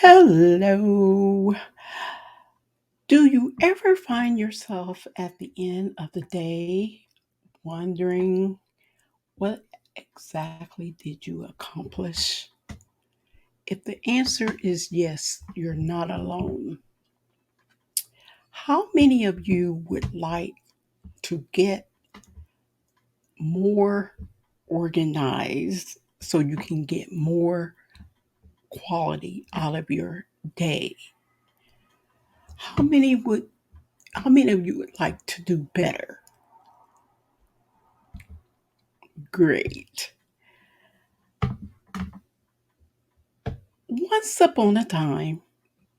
Hello. Do you ever find yourself at the end of the day wondering what exactly did you accomplish? If the answer is yes, you're not alone. How many of you would like to get more organized so you can get more quality out of your day? How many would how many of you would like to do better? Great. Once upon a time,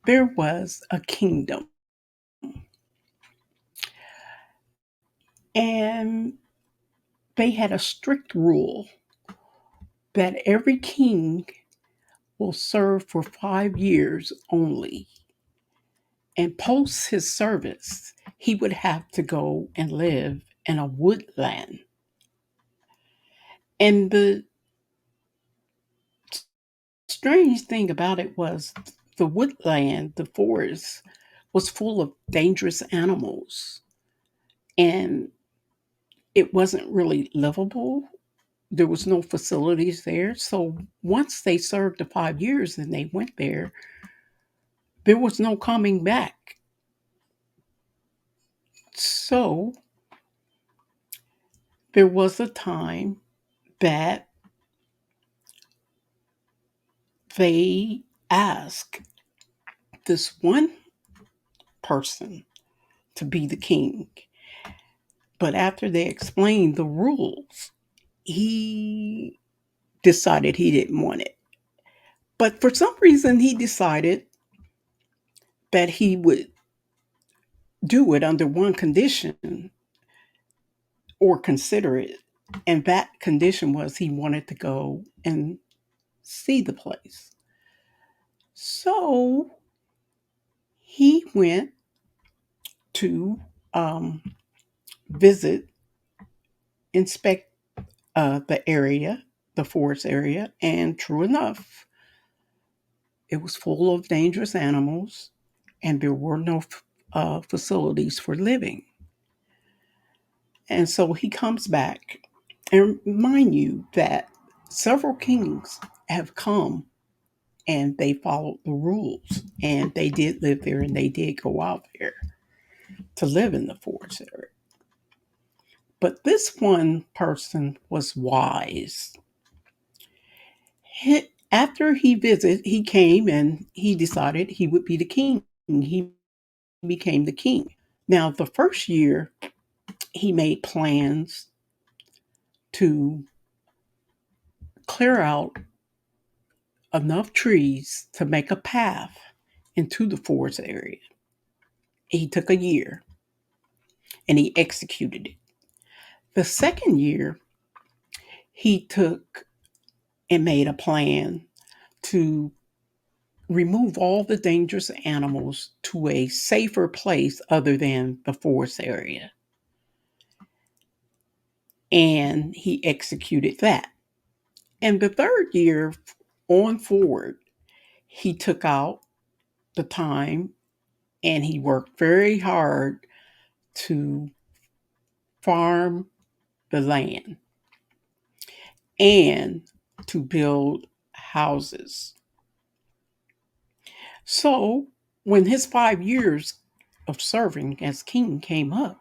there was a kingdom, and they had a strict rule that every king will serve for 5 years only. And post his service, he would have to go and live in a woodland. And the strange thing about it was the woodland, the forest, was full of dangerous animals. And it wasn't really livable. There was no facilities there. So once they served the 5 years and they went there was no coming back. So there was a time that they asked this one person to be the king. But after they explained the rules, he decided he didn't want it. But for some reason, he decided that he would do it under one condition or consider it. And that condition was he wanted to go and see the place. So he went to visit, inspect the area, the forest area, and true enough, it was full of dangerous animals, and there were no facilities for living. And so he comes back, and mind you that several kings have come and they followed the rules and they did live there and they did go out there to live in the forest area. But this one person was wise. After he visited, he came and he decided he would be the king. He became the king. Now, the first year, he made plans to clear out enough trees to make a path into the forest area. He took a year and he executed it. The second year, he took and made a plan to remove all the dangerous animals to a safer place other than the forest area. And he executed that. And the third year on forward, he took out the time and he worked very hard to farm the land and to build houses. So when his 5 years of serving as king came up,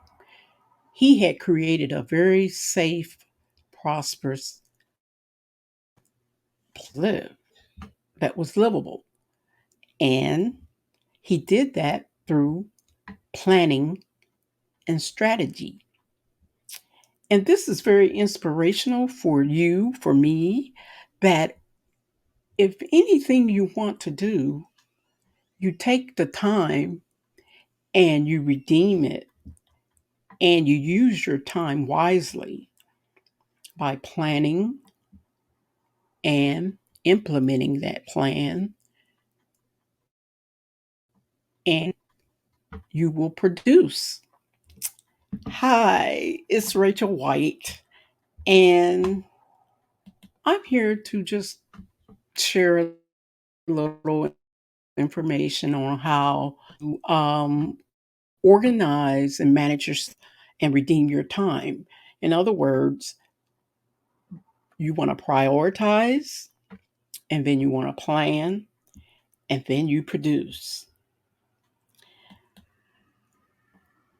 he had created a very safe, prosperous live that was livable. And he did that through planning and strategy. And this is very inspirational for you, for me, that if anything you want to do, you take the time and you redeem it and you use your time wisely by planning and implementing that plan, and you will produce. Hi, it's Rachel White, and I'm here to just share a little information on how to organize and manage your and redeem your time. In other words, you want to prioritize, and then you want to plan, and then you produce.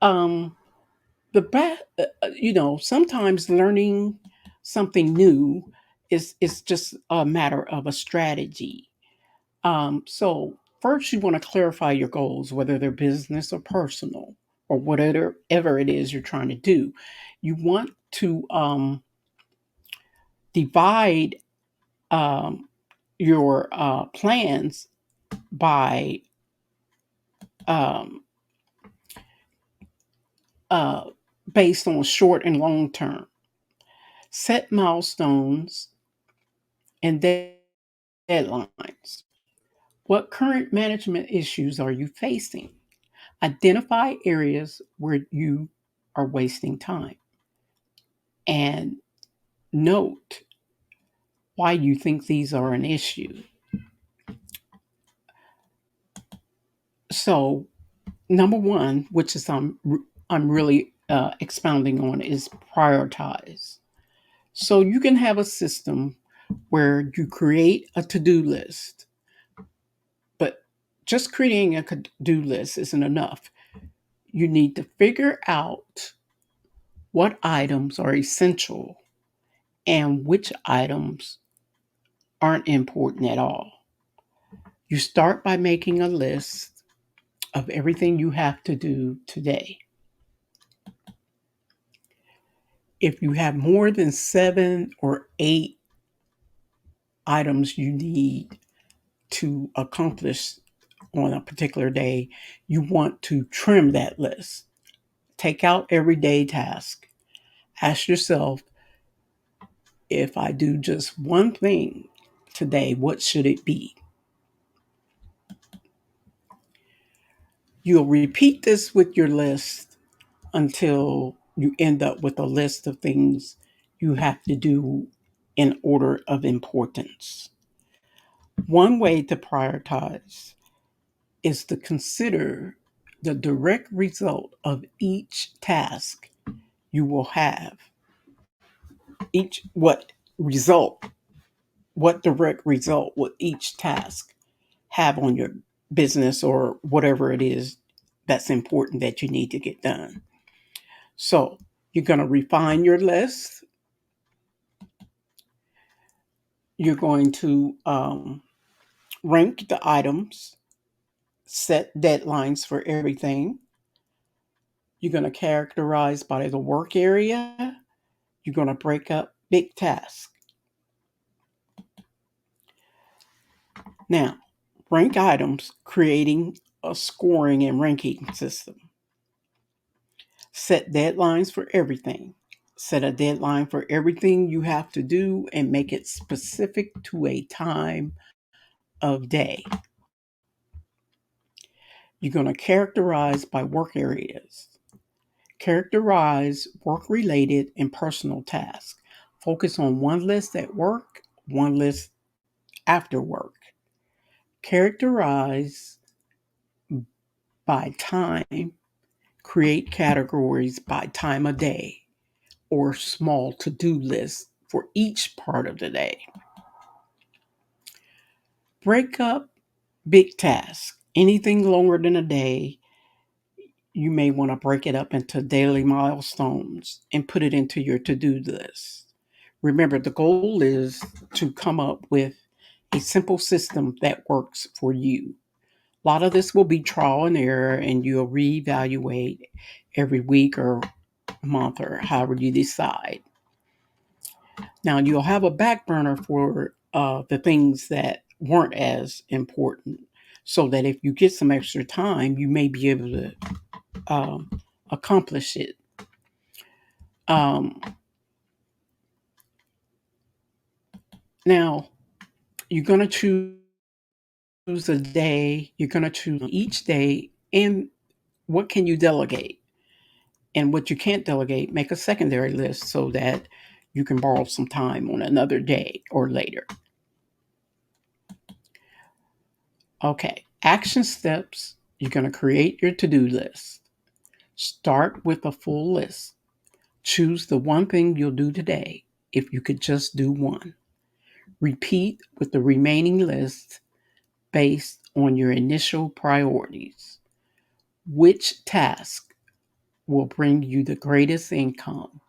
Um, the best, sometimes learning something new is just a matter of a strategy. So first, you want to clarify your goals, whether they're business or personal, or whatever it is you're trying to do. You want to divide um, your plans by um, uh, based on short and long term. Set milestones and deadlines. What current management issues are you facing? Identify areas where you are wasting time and note why you think these are an issue. So, number one, which is I'm really expounding on, is prioritize. So you can have a system where you create a to-do list, but just creating a to-do list isn't enough. You need to figure out what items are essential and which items aren't important at all. You start by making a list of everything you have to do today. If you have more than 7 or 8 items you need to accomplish on a particular day, you want to trim that list. Take out everyday task. Ask yourself, if I do just one thing today, what should it be? You'll repeat this with your list until you end up with a list of things you have to do in order of importance. One way to prioritize is to consider the direct result of each task you will have. Each result, what direct result will each task have on your business or whatever it is that's important that you need to get done. So you're going to refine your list. You're going to rank the items, set deadlines for everything. You're going to characterize by the work area. You're going to break up big tasks. Now, rank items, creating a scoring and ranking system. Set deadlines for everything. Set a deadline for everything you have to do and make it specific to a time of day. You're going to characterize by work areas. Characterize work related and personal tasks. Focus on one list at work, one list after work. Characterize by time. Create categories by time of day or small to do lists for each part of the day. Break up big tasks. Anything longer than a day, you may want to break it up into daily milestones and put it into your to do list. Remember, the goal is to come up with a simple system that works for you. A lot of this will be trial and error, and you'll reevaluate every week or month or however you decide. Now, you'll have a back burner for the things that weren't as important, so that if you get some extra time, you may be able to accomplish it. Um, Now, you're going to choose a day, you're going to choose each day, and what can you delegate? And what you can't delegate, make a secondary list so that you can borrow some time on another day or later. Okay. Action steps: you're going to create your to do list. Start with a full list. Choose the one thing you'll do today if you could just do one. Repeat with the remaining list based on your initial priorities. Which task will bring you the greatest income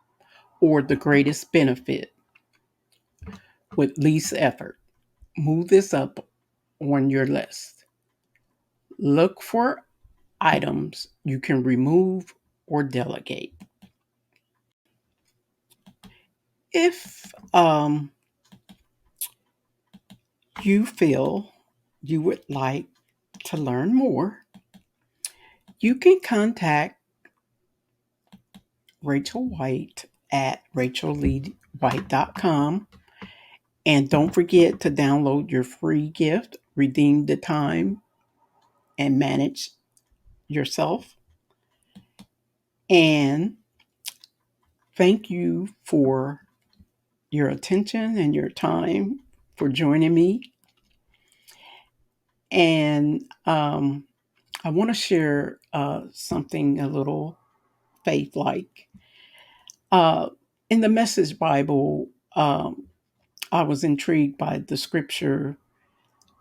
or the greatest benefit with least effort? Move this up on your list. Look for items you can remove or delegate. If you feel you would like to learn more, you can contact Rachel White at rachelleewhite.com. And don't forget to download your free gift, redeem the time, and manage yourself. And thank you for your attention and your time for joining me. And I want to share something a little faith like. Uh, in the Message Bible, I was intrigued by the scripture.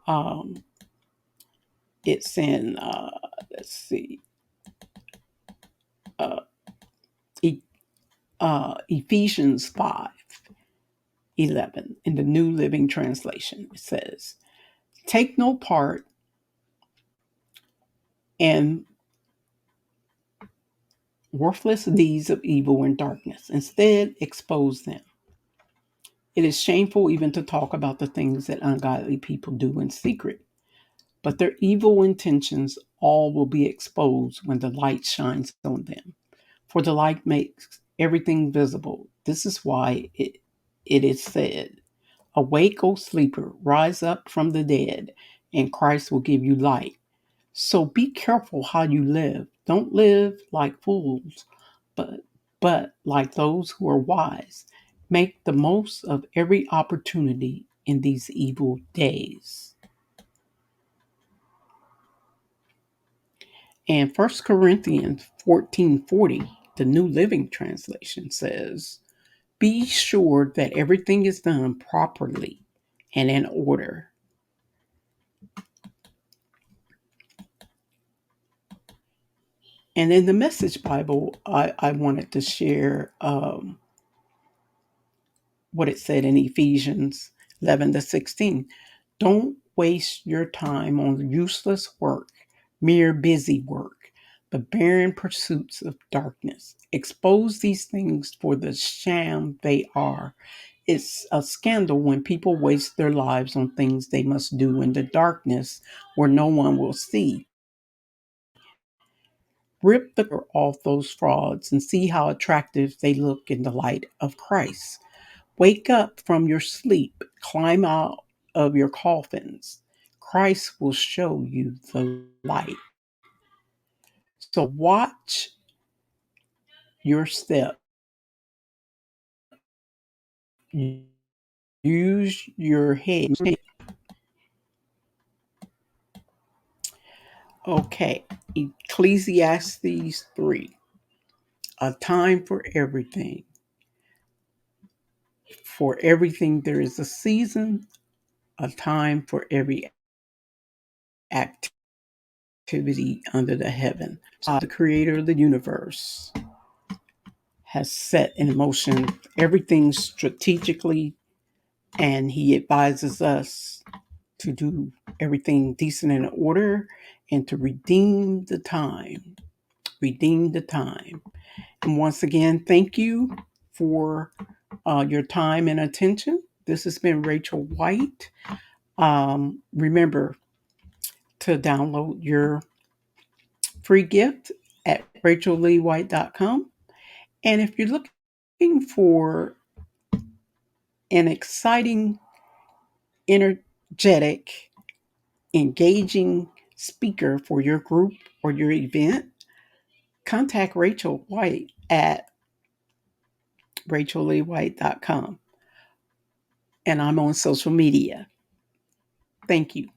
Um, it's in, let's see, uh, e- Ephesians 5:11 in the New Living Translation. It says, take no part in worthless deeds of evil and darkness. Instead, expose them. It is shameful even to talk about the things that ungodly people do in secret, but their evil intentions all will be exposed when the light shines on them. For the light makes everything visible. This is why it is said, awake, O sleeper, rise up from the dead, and Christ will give you light. So be careful how you live. Don't live like fools, but like those who are wise. Make the most of every opportunity in these evil days. And 1 Corinthians 14:40, the New Living Translation says, be sure that everything is done properly and in order. And in the Message Bible, I wanted to share what it said in Ephesians 11:16. Don't waste your time on useless work, mere busy work, the barren pursuits of darkness. Expose these things for the sham they are. It's a scandal when people waste their lives on things they must do in the darkness where no one will see. Rip the cover off those frauds and see how attractive they look in the light of Christ. Wake up from your sleep, climb out of your coffins. Christ will show you the light. So watch your step. Use your head. Okay, Ecclesiastes 3. A time for everything. For everything there is a season, a time for every activity under the heaven. The creator of the universe has set in motion everything strategically, and he advises us to do everything decent and in order and to redeem the time. Redeem the time. And once again, thank you for your time and attention. This has been Rachel White. Remember to download your free gift at rachelleewhite.com. And if you're looking for an exciting, energetic, engaging speaker for your group or your event, contact Rachel White at rachelleewhite.com. And I'm on social media. Thank you.